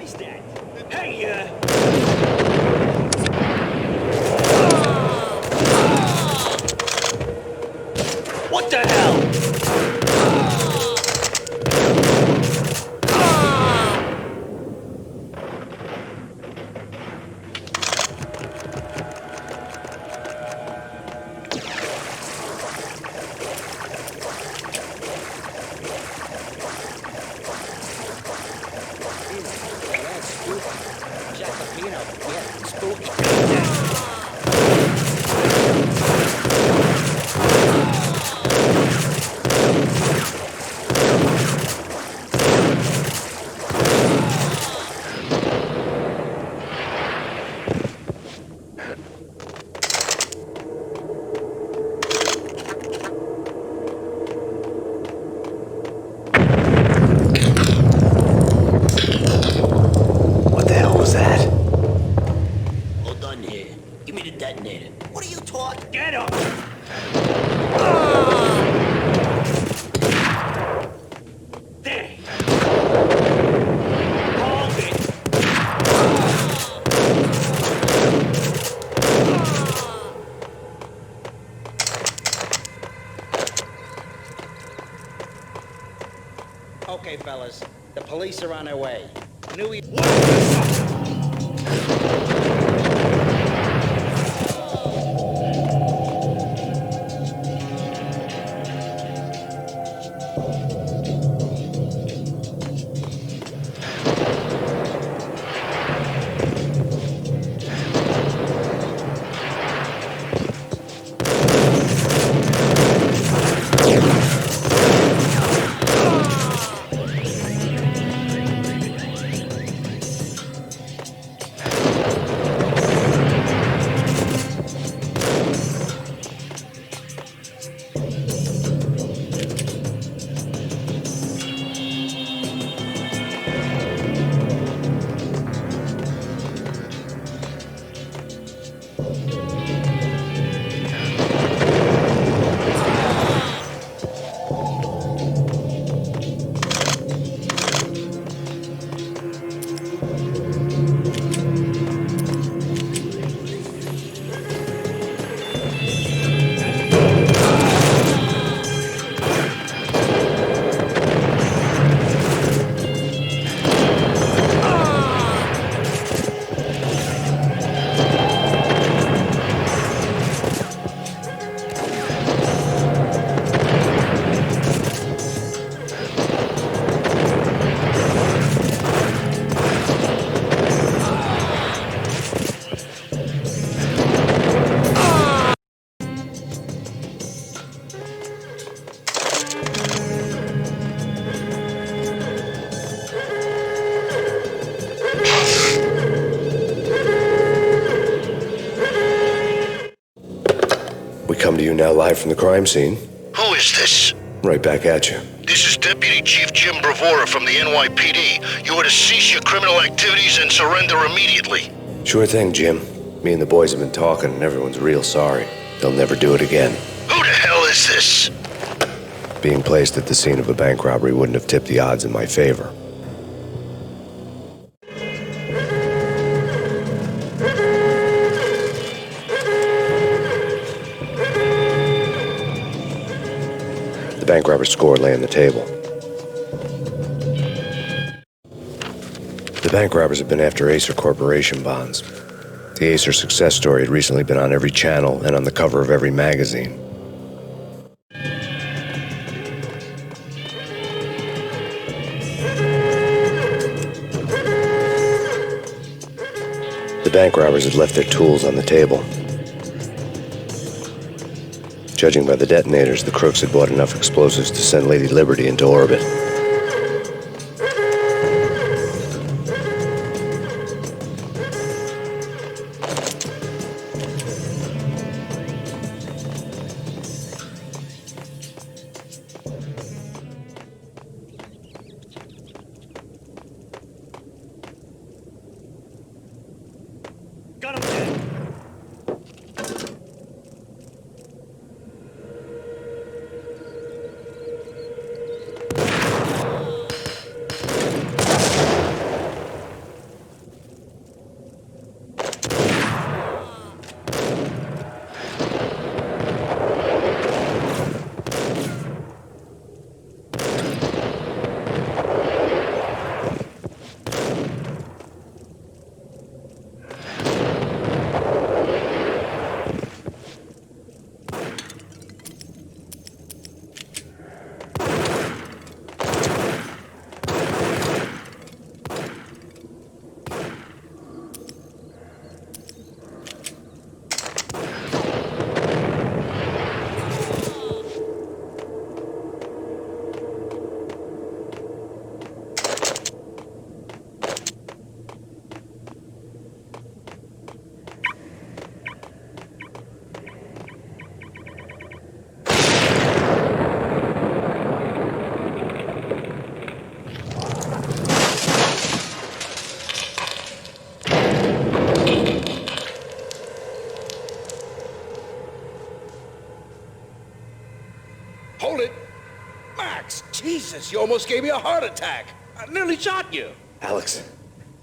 is that? Hey, what the hell? Okay, fellas. The police are on their way. Knew he... Come to you now live from the crime scene. Who is this? Right back at you. This is Deputy Chief Jim Bravura from the NYPD. You are to cease your criminal activities and surrender immediately. Sure thing, Jim. Me and the boys have been talking and everyone's real sorry. They'll never do it again. Who the hell is this? Being placed at the scene of a bank robbery wouldn't have tipped the odds in my favor. The bank robber's score lay on the table. The bank robbers have been after Acer Corporation bonds. The Acer success story had recently been on every channel and on the cover of every magazine. The bank robbers had left their tools on the table. Judging by the detonators, the crooks had bought enough explosives to send Lady Liberty into orbit. Got him dead. Max, Jesus, you almost gave me a heart attack. I nearly shot you. Alex,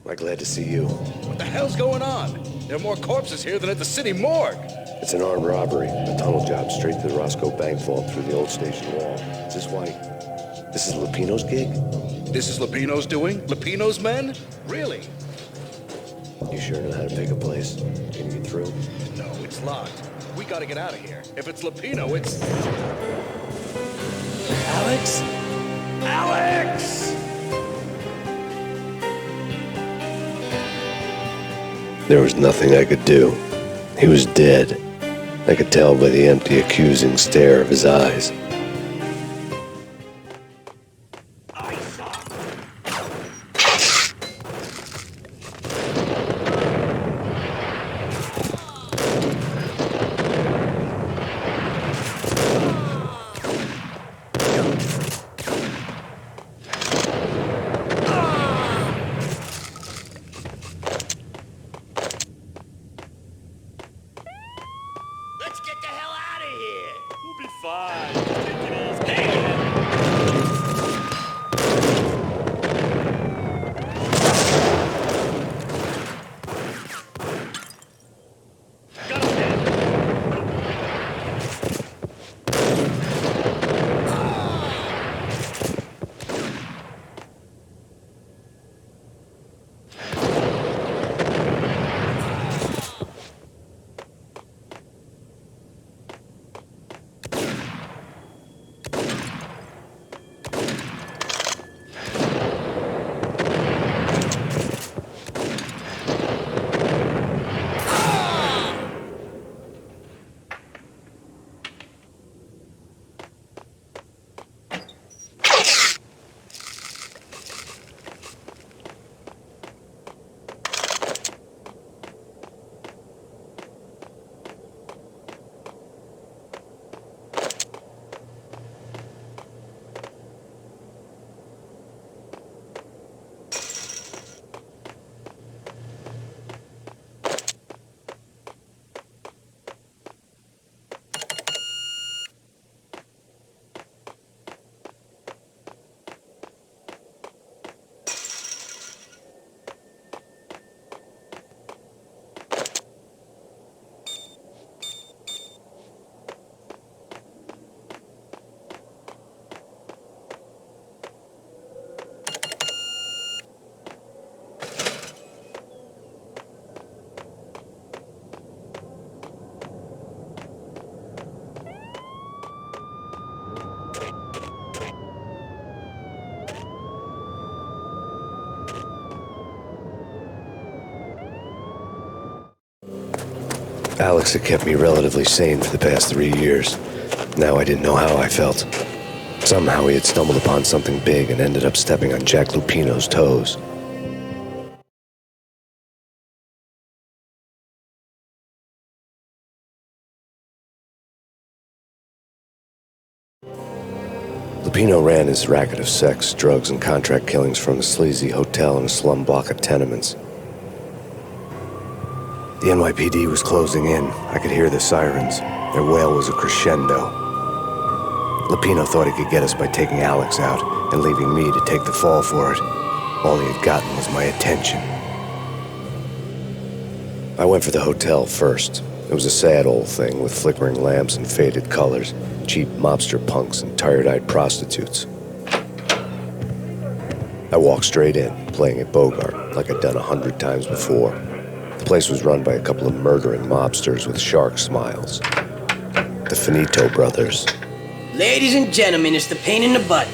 I'm glad to see you. What the hell's going on? There are more corpses here than at the city morgue. It's an armed robbery, a tunnel job straight to the Roscoe Bank vault through the old station wall. Is this why? This is Lupino's gig? This is Lupino's doing? Lupino's men? Really? You sure know how to pick a place? Can you get through? No, it's locked. We gotta get out of here. If it's Lupino, it's... Alex? Alex! There was nothing I could do. He was dead. I could tell by the empty, accusing stare of his eyes. Let's get the hell out of here! We'll be fine. Take it easy. Hey! Got him dead. Alex had kept me relatively sane for the past 3 years. Now I didn't know how I felt. Somehow he had stumbled upon something big and ended up stepping on Jack Lupino's toes. Lupino ran his racket of sex, drugs, and contract killings from a sleazy hotel in a slum block of tenements. The NYPD was closing in. I could hear the sirens. Their wail was a crescendo. Lupino thought he could get us by taking Alex out and leaving me to take the fall for it. All he had gotten was my attention. I went for the hotel first. It was a sad old thing with flickering lamps and faded colors, cheap mobster punks and tired-eyed prostitutes. I walked straight in, playing at Bogart like I'd done 100 times before. The place was run by a couple of murdering mobsters with shark smiles. The Finito brothers. Ladies and gentlemen, it's the pain in the butt.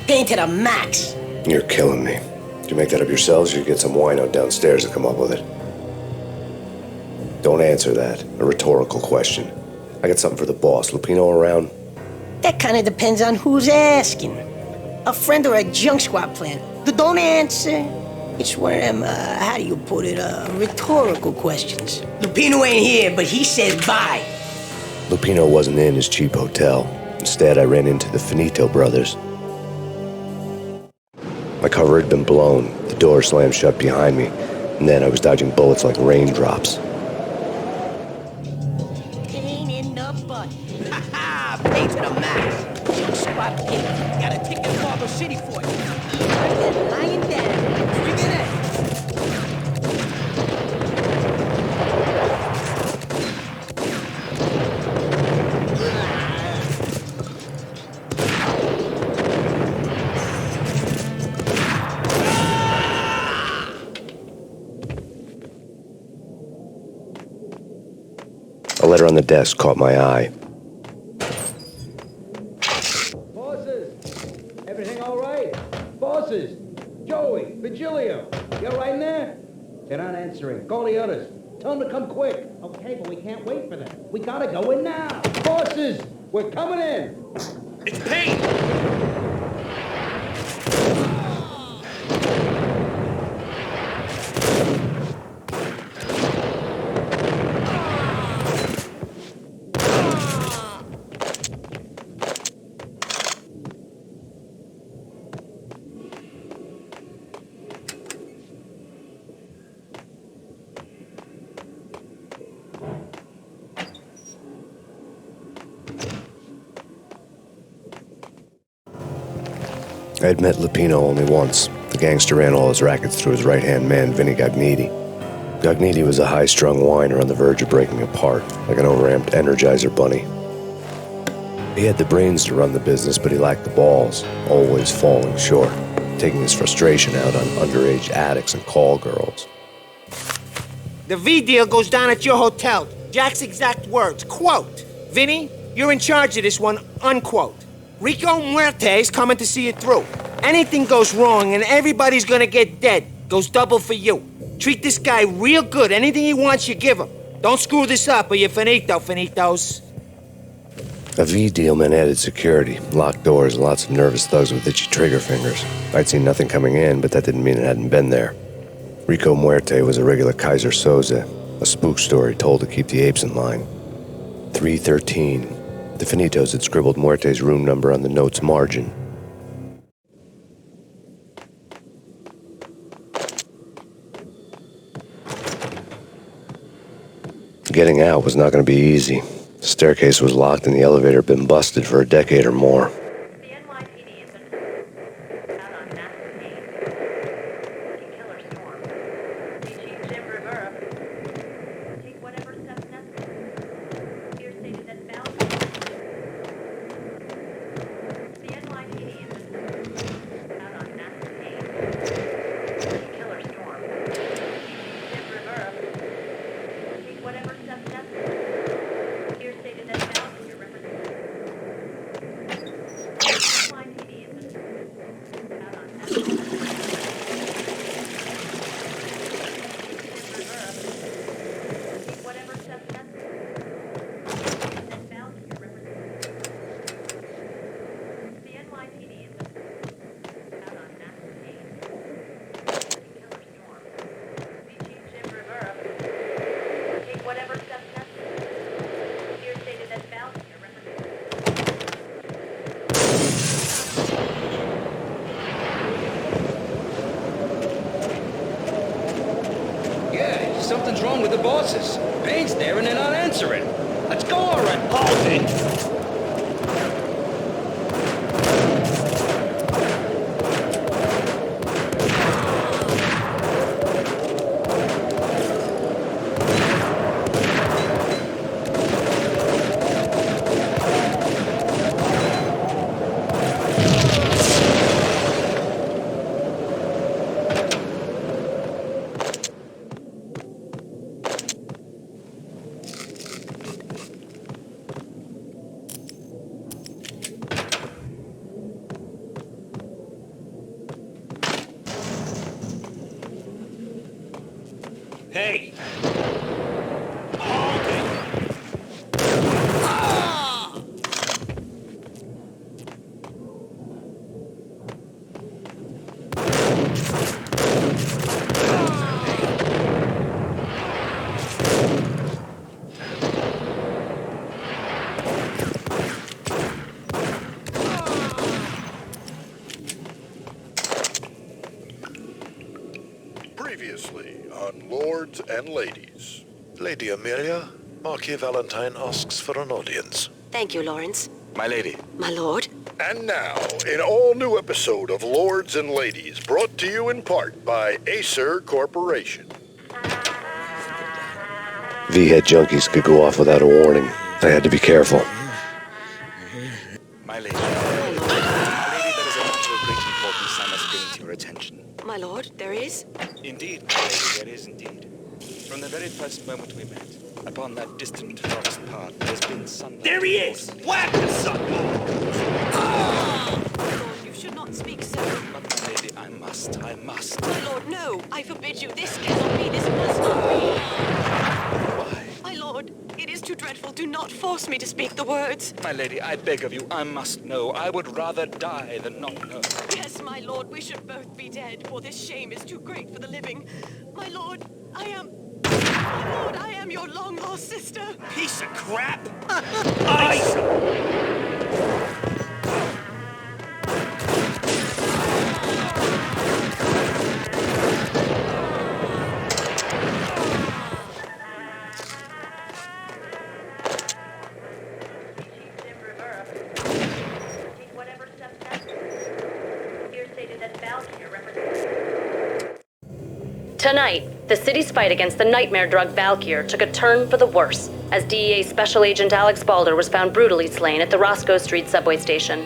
Pain to the max. You're killing me. Did you make that up yourselves or you get some wino downstairs to come up with it? Don't answer that. A rhetorical question. I got something for the boss. Lupino around? That kind of depends on who's asking. A friend or a junk squad plan. Don't answer. It's one of them, how do you put it, rhetorical questions. Lupino ain't here, but he says bye. Lupino wasn't in his cheap hotel. Instead, I ran into the Finito brothers. My cover had been blown. The door slammed shut behind me, and then I was dodging bullets like raindrops. Pain in the butt. Ha ha! Pain to the max. Junk squad pain Got a ticket to Harbor City for you. Right there, lying down. Figure that. A letter on the desk caught my eye. Bosses! Everything all right? Bosses! Joey! Virgilio! You all right in there? They're not answering. Call the others. Tell them to come quick. Okay, but we can't wait for them. We gotta go in now. Bosses! We're coming in! It's Payne! I had met Lupino only once. The gangster ran all his rackets through his right-hand man, Vinny Gagniti. Gagniti was a high-strung whiner on the verge of breaking apart, like an overamped Energizer bunny. He had the brains to run the business, but he lacked the balls, always falling short, taking his frustration out on underage addicts and call girls. The V deal goes down at your hotel. Jack's exact words, quote, "Vinny, you're in charge of this one," unquote. Rico Muerte's coming to see it through. Anything goes wrong and everybody's gonna get dead. Goes double for you. Treat this guy real good. Anything he wants, you give him. Don't screw this up or you're finito, finitos. A V deal meant added security, locked doors, and lots of nervous thugs with itchy trigger fingers. I'd seen nothing coming in, but that didn't mean it hadn't been there. Rico Muerte was a regular Kaiser Soze, a spook story told to keep the apes in line. 313. The Finitos had scribbled Muerte's room number on the note's margin. Getting out was not going to be easy. The staircase was locked and the elevator had been busted for a decade or more. The NYPD has been out on massive Payne. Killer storm. The Chief Jim Rivera take whatever steps necessary. Here stated that bound. The NYPD has been out on massive Payne. Killer storm. The Chief Jim Rivera take whatever steps necessary. Here stated that bound your representative. Something's wrong with the bosses. Payne's there and they're not answering. Let's go already. Hold it! Hey! Hold it! Previously on Lords and Ladies. Lady Amelia, Marquis Valentine asks for an audience. Thank you, Lawrence. My lady. My lord. And now, an all-new episode of Lords and Ladies, brought to you in part by Acer Corporation. V-head junkies could go off without a warning. I had to be careful. My lady. My lady, there is a matter of great importance I must bring to your attention. My lord, there is? Indeed, my lady, there is indeed. From the very first moment we met, upon that distant forest path, there's been sunlight. There he is! Whack the sucker! My lord, you should not speak so. But my lady, I must. My lord, no! I forbid you. This cannot be. This must not be. Why? My lord, it is too dreadful. Do not force me to speak the words. My lady, I beg of you, I must know. I would rather die than not know. Yes, my lord, we should both be dead, for this shame is too great for the living. My lord, I am your long-lost sister. Piece of crap! Ice! Tonight, the city's fight against the nightmare drug Valkyr took a turn for the worse, as DEA Special Agent Alex Balder was found brutally slain at the Roscoe Street subway station.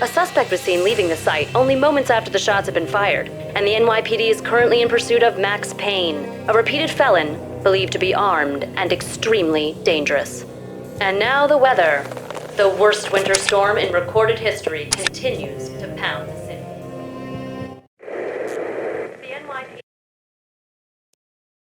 A suspect was seen leaving the site only moments after the shots had been fired, and the NYPD is currently in pursuit of Max Payne, a repeated felon believed to be armed and extremely dangerous. And now the weather. The worst winter storm in recorded history continues to pound the